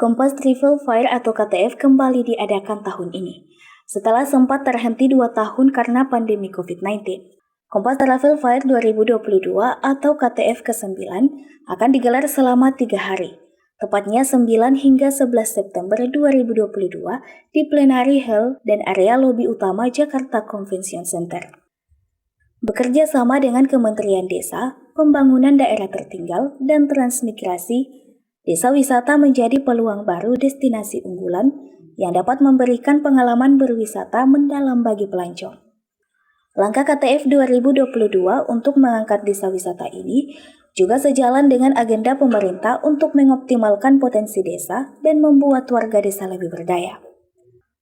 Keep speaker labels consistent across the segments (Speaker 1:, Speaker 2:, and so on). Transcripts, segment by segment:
Speaker 1: Kompas Travel Fair atau KTF kembali diadakan tahun ini, setelah sempat terhenti 2 tahun karena pandemi COVID-19. Kompas Travel Fair 2022 atau KTF ke-9 akan digelar selama 3 hari, tepatnya 9 hingga 11 September 2022 di Plenary Hall dan area lobi utama Jakarta Convention Center. Bekerja sama dengan Kementerian Desa, Pembangunan Daerah Tertinggal, dan Transmigrasi, desa wisata menjadi peluang baru destinasi unggulan yang dapat memberikan pengalaman berwisata mendalam bagi pelancong. Langkah KTF 2022 untuk mengangkat desa wisata ini juga sejalan dengan agenda pemerintah untuk mengoptimalkan potensi desa dan membuat warga desa lebih berdaya.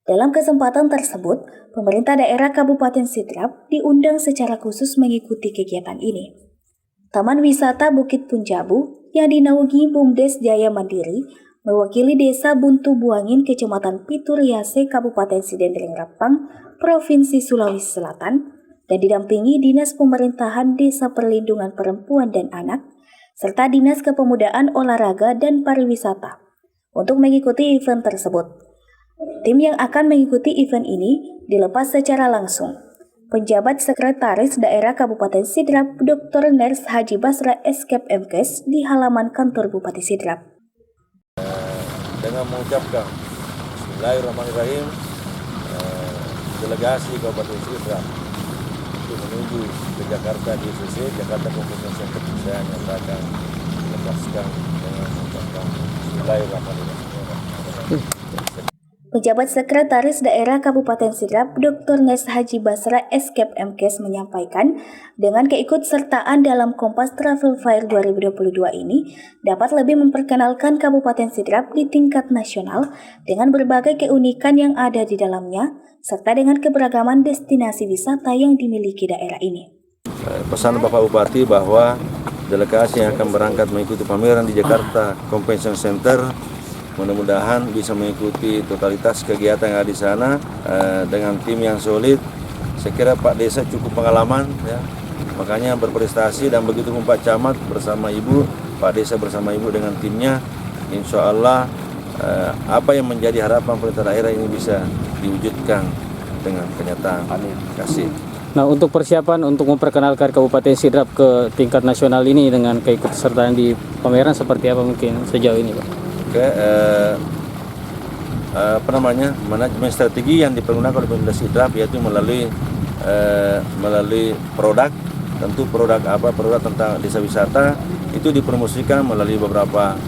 Speaker 1: Dalam kesempatan tersebut, pemerintah daerah Kabupaten Sidrap diundang secara khusus mengikuti kegiatan ini. Taman Wisata Bukit Punjabu yang dinaungi BUMDes Jaya Mandiri mewakili Desa Buntu Buangin, Kecamatan Pituriase, Kabupaten Sidendreng Rapang, Provinsi Sulawesi Selatan, dan didampingi Dinas Pemerintahan Desa Perlindungan Perempuan dan Anak, serta Dinas Kepemudaan Olahraga dan Pariwisata untuk mengikuti event tersebut. Tim yang akan mengikuti event ini dilepas secara langsung. Penjabat Sekretaris Daerah Kabupaten Sidrap, Dr. Ners Haji Basra Eskep MKes di halaman kantor Bupati Sidrap.
Speaker 2: Dengan mengucapkan Bismillahirrahmanirrahim, delegasi Kabupaten Sidrap untuk menuju ke Jakarta di ICC, Jakarta Convention Center, saya nyatakan melepaskan dengan mengucapkan Bismillahirrahmanirrahim.
Speaker 1: Penjabat Sekretaris Daerah Kabupaten Sidrap, Dr. Nes Haji Basra Eskep MKes menyampaikan, dengan keikutsertaan dalam Kompas Travel Fair 2022 ini dapat lebih memperkenalkan Kabupaten Sidrap di tingkat nasional dengan berbagai keunikan yang ada di dalamnya, serta dengan keberagaman destinasi wisata yang dimiliki daerah ini.
Speaker 2: Pesan Bapak Bupati bahwa delegasi yang akan berangkat mengikuti pameran di Jakarta Convention Center mudah-mudahan bisa mengikuti totalitas kegiatan yang ada di sana dengan tim yang solid. Saya kira Pak Desa cukup pengalaman, ya, makanya berprestasi, dan begitu pun Pak Camat bersama Ibu, Pak Desa bersama Ibu dengan timnya, insya Allah apa yang menjadi harapan pemerintah daerah ini bisa diwujudkan dengan kenyataan. Amin. Terima kasih.
Speaker 3: Nah, untuk persiapan untuk memperkenalkan Kabupaten Sidrap ke tingkat nasional ini dengan keikutsertaan di pameran seperti apa mungkin sejauh ini, Pak?
Speaker 2: Manajemen strategi yang dipergunakan oleh pemerintah Sidrap yaitu melalui produk, tentu produk tentang desa wisata itu dipromosikan melalui beberapa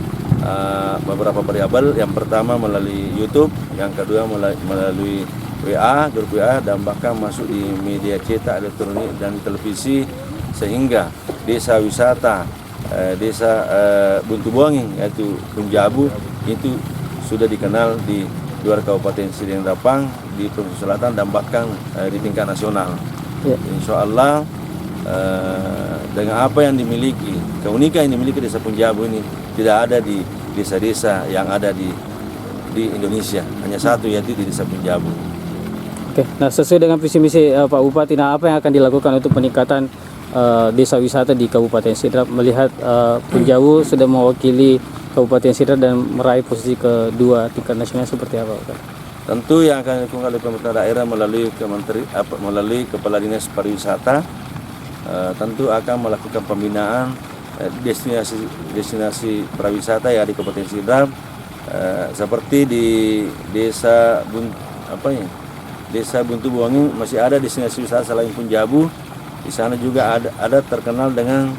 Speaker 2: variabel. Yang pertama melalui YouTube, yang kedua melalui WA, grup WA, dan bahkan masuk di media cetak, elektronik, dan televisi, sehingga desa wisata Desa Buntu Buangin yaitu Punjabu itu sudah dikenal di luar Kabupaten Sidendreng Rapang, di Provinsi Selatan, dan bahkan di tingkat nasional. Ya. Insya Allah dengan apa yang dimiliki, keunikan yang dimiliki Desa Punjabu ini tidak ada di desa-desa yang ada di Indonesia, hanya satu, yaitu di Desa Punjabu.
Speaker 3: Oke, nah sesuai dengan visi misi Pak Bupati, nah apa yang akan dilakukan untuk peningkatan desa wisata di Kabupaten Sidrap, melihat Punjabu sudah mewakili Kabupaten Sidrap dan meraih posisi kedua tingkat nasional, seperti apa, Pak?
Speaker 2: Tentu yang akan dilakukan oleh pemerintah daerah melalui Kepala Dinas Pariwisata, tentu akan melakukan pembinaan destinasi pariwisata ya di Kabupaten Sidrap, seperti di Desa Buntu Buangin masih ada destinasi wisata selain Punjabu. Di sana juga ada terkenal dengan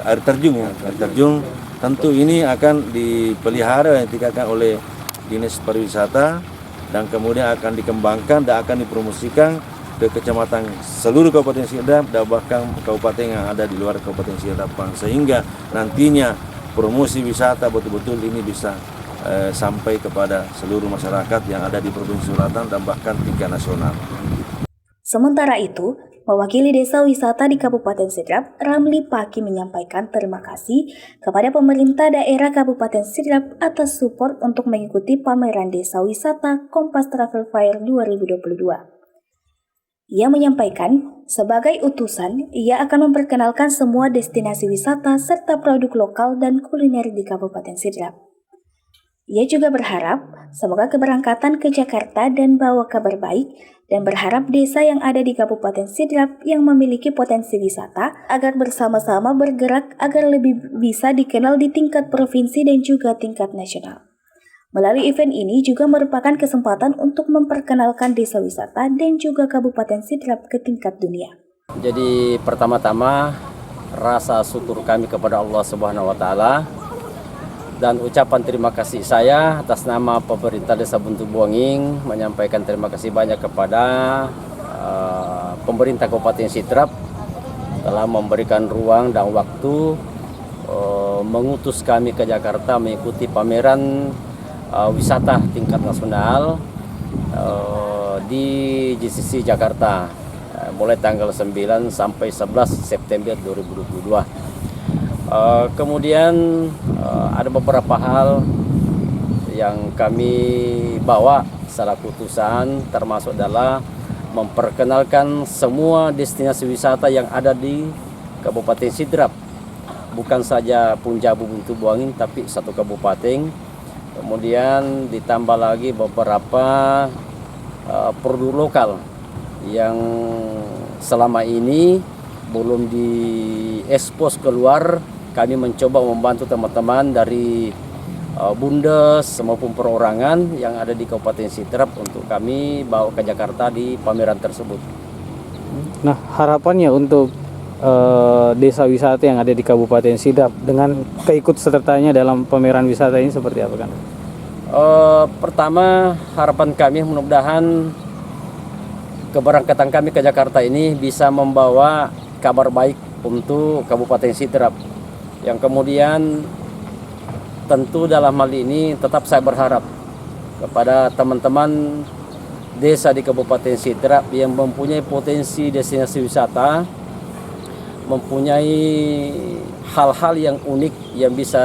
Speaker 2: air terjun, ya. Air terjun tentu ini akan dipelihara dan ditingkatkan oleh Dinas Pariwisata, dan kemudian akan dikembangkan dan akan dipromosikan ke kecamatan seluruh Kabupaten Sidrap dan bahkan kabupaten yang ada di luar Kabupaten Sidrap, sehingga nantinya promosi wisata betul-betul ini bisa sampai kepada seluruh masyarakat yang ada di Provinsi Selatan dan bahkan tingkat nasional.
Speaker 1: Sementara itu, mewakili Desa Wisata di Kabupaten Sidrap, Ramli Paki menyampaikan terima kasih kepada pemerintah daerah Kabupaten Sidrap atas support untuk mengikuti pameran Desa Wisata Kompas Travel Fair 2022. Ia menyampaikan, sebagai utusan, ia akan memperkenalkan semua destinasi wisata serta produk lokal dan kuliner di Kabupaten Sidrap. Ia juga berharap semoga keberangkatan ke Jakarta dan bawa kabar baik dan berharap desa yang ada di Kabupaten Sidrap yang memiliki potensi wisata agar bersama-sama bergerak agar lebih bisa dikenal di tingkat provinsi dan juga tingkat nasional. Melalui event ini juga merupakan kesempatan untuk memperkenalkan desa wisata dan juga Kabupaten Sidrap ke tingkat dunia.
Speaker 4: Jadi pertama-tama rasa syukur kami kepada Allah Subhanahu wa taala dan ucapan terima kasih saya atas nama pemerintah Desa Buntu Buanging menyampaikan terima kasih banyak kepada pemerintah Kabupaten Sidrap telah memberikan ruang dan waktu mengutus kami ke Jakarta mengikuti pameran wisata tingkat nasional di GCC Jakarta mulai tanggal 9 sampai 11 September 2022. Kemudian ada beberapa hal yang kami bawa salah putusan termasuk adalah memperkenalkan semua destinasi wisata yang ada di Kabupaten Sidrap, bukan saja Punjabu Buntu Buanging tapi satu kabupaten. Kemudian ditambah lagi beberapa produk lokal yang selama ini belum diekspos keluar. Kami mencoba membantu teman-teman dari Bundes maupun perorangan yang ada di Kabupaten Sidrap untuk kami bawa ke Jakarta di pameran tersebut.
Speaker 3: Nah, harapannya untuk desa wisata yang ada di Kabupaten Sidrap dengan keikutsertanya dalam pameran wisata ini seperti apa kan?
Speaker 4: Pertama, harapan kami mudah-mudahan keberangkatan kami ke Jakarta ini bisa membawa kabar baik untuk Kabupaten Sidrap. Yang kemudian tentu dalam hal ini tetap saya berharap kepada teman-teman desa di Kabupaten Sidrap yang mempunyai potensi destinasi wisata, mempunyai hal-hal yang unik yang bisa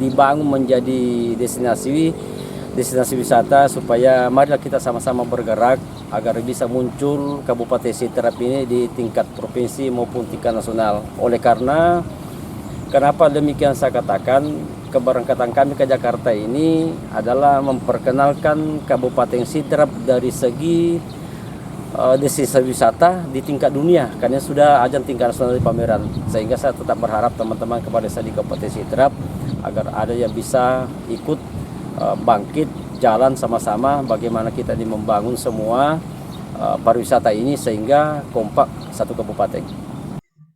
Speaker 4: dibangun menjadi destinasi wisata, supaya marilah kita sama-sama bergerak agar bisa muncul Kabupaten Sidrap ini di tingkat provinsi maupun tingkat nasional. Oleh karena kenapa demikian saya katakan, keberangkatan kami ke Jakarta ini adalah memperkenalkan Kabupaten Sidrap dari segi destinasi wisata di tingkat dunia, karena sudah ajang tingkat nasional di pameran. Sehingga saya tetap berharap teman-teman kepada saya di Kabupaten Sidrap agar ada yang bisa ikut bangkit jalan sama-sama bagaimana kita ini membangun semua pariwisata ini sehingga kompak satu kabupaten.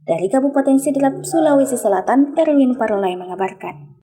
Speaker 1: Dari Kabupaten Sidrap, Sulawesi Selatan, Erwin Parolai mengabarkan.